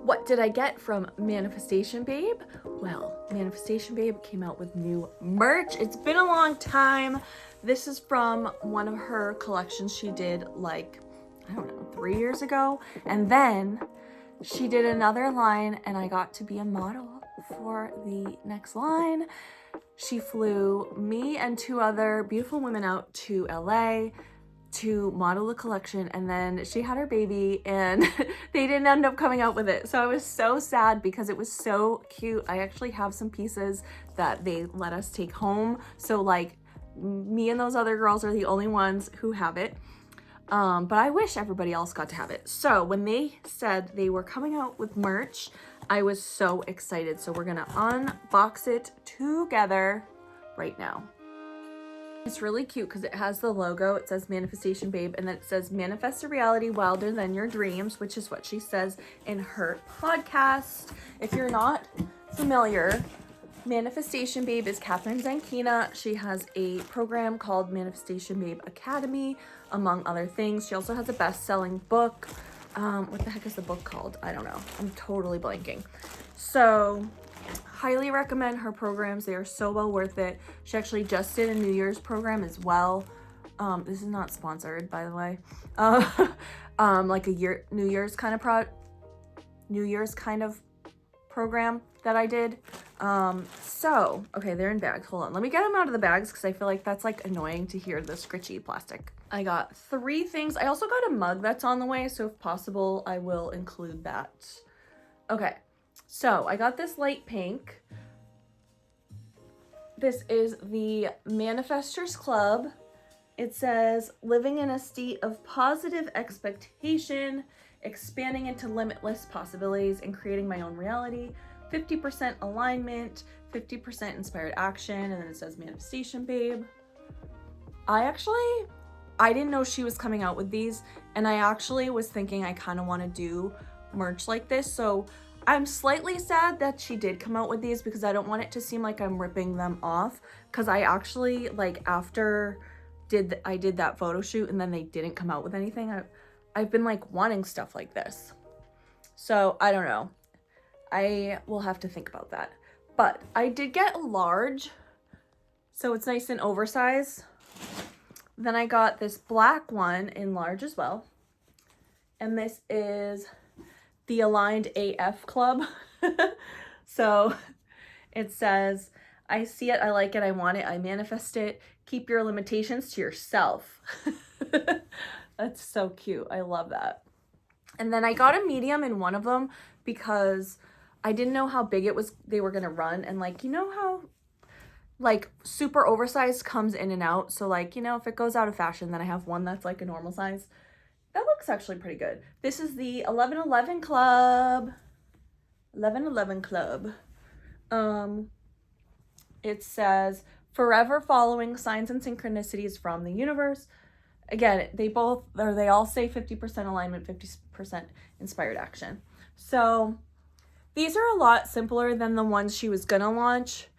What did I get from Manifestation Babe? Well, Manifestation Babe came out with new merch. It's been a long time. This is from one of her collections she did like, I don't know, 3 years ago. And then she did another line and I got to be a model for the next line. She flew me and 2 other beautiful women out to LA to model the collection, and then she had her baby and they didn't end up coming out with it. So I was so sad because it was so cute. I actually have some pieces that they let us take home. So like me and those other girls are the only ones who have it. But I wish everybody else got to have it. So when they said they were coming out with merch, I was so excited. So we're gonna unbox it together right now. It's really cute because it has the logo. It says Manifestation Babe, and then it says manifest a reality wilder than your dreams, which is what she says in her podcast. If you're not familiar, Manifestation Babe is Catherine Zankina. She has a program called Manifestation Babe Academy, among other things. She also has a best-selling book. What the heck is the book called? I don't know. I'm totally blanking. So highly recommend her programs. They are so well worth it. She actually just did a New Year's program as well. This is not sponsored, by the way. Like a New Year's kind of program that I did. So, okay, they're in bags. Hold on. Let me get them out of the bags because I feel like that's like annoying to hear the scritchy plastic. I got 3 things. I also got a mug that's on the way, so if possible, I will include that. Okay. So I got this light pink. This is the Manifestors Club. It says, living in a state of positive expectation, expanding into limitless possibilities, and creating my own reality. 50% alignment, 50% inspired action, and then it says Manifestation Babe. I didn't know she was coming out with these, and I actually was thinking I kind of want to do merch like this, so I'm slightly sad that she did come out with these because I don't want it to seem like I'm ripping them off, because I actually, like, after I did that photo shoot and then they didn't come out with anything, I've been like wanting stuff like this. So I don't know. I will have to think about that. But I did get a large, so it's nice and oversized. Then I got this black one in large as well. And this is the Aligned AF Club. So it says, I see it, I like it, I want it, I manifest it. Keep your limitations to yourself. That's so cute. I love that. And then I got a medium in one of them because I didn't know how big they were gonna run. And like, you know how like super oversized comes in and out. So like, you know, if it goes out of fashion, then I have one that's like a normal size. That looks actually pretty good. This is the 1111 Club. 1111 Club. It says, forever following signs and synchronicities from the universe. Again, they all say 50% alignment, 50% inspired action. So these are a lot simpler than the ones she was gonna launch.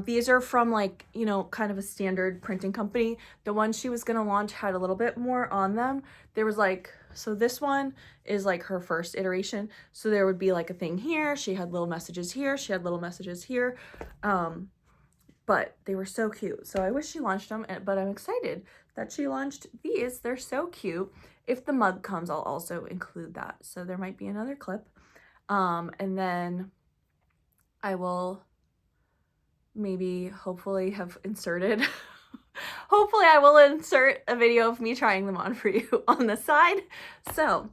These are from like, you know, kind of a standard printing company. The ones she was gonna launch had a little bit more on them. There was like, so this one is like her first iteration. So there would be like a thing here. She had little messages here. She had little messages here. But they were so cute. So I wish she launched them, but I'm excited that she launched these. They're so cute. If the mug comes, I'll also include that. So there might be another clip. And then I will maybe hopefully have inserted hopefully I will insert a video of me trying them on for you on the side. So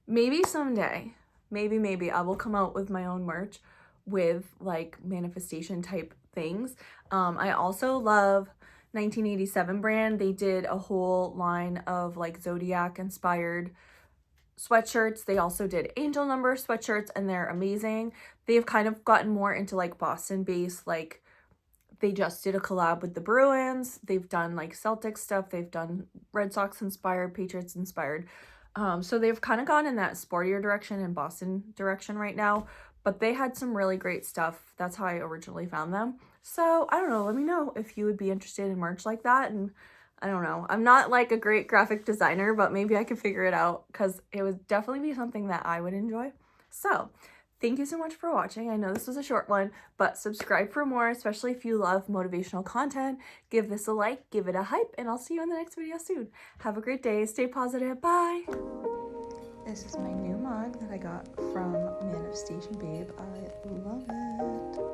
maybe someday, maybe I will come out with my own merch with like manifestation type things. I also love 1987 brand. They did a whole line of like Zodiac inspired sweatshirts. They also did angel number sweatshirts, and they're amazing. They've kind of gotten more into like Boston based, like they just did a collab with the Bruins. They've done like Celtics stuff. They've done Red Sox inspired, Patriots inspired. So they've kind of gone in that sportier direction and Boston direction right now, but they had some really great stuff. That's how I originally found them. So I don't know, let me know if you would be interested in merch like that. And I don't know, I'm not like a great graphic designer, but maybe I could figure it out because it would definitely be something that I would enjoy. So, thank you so much for watching. I know this was a short one, but subscribe for more, especially if you love motivational content. Give this a like, give it a hype, and I'll see you in the next video soon. Have a great day. Stay positive. Bye. This is my new mug that I got from Manifestation Babe. I love it.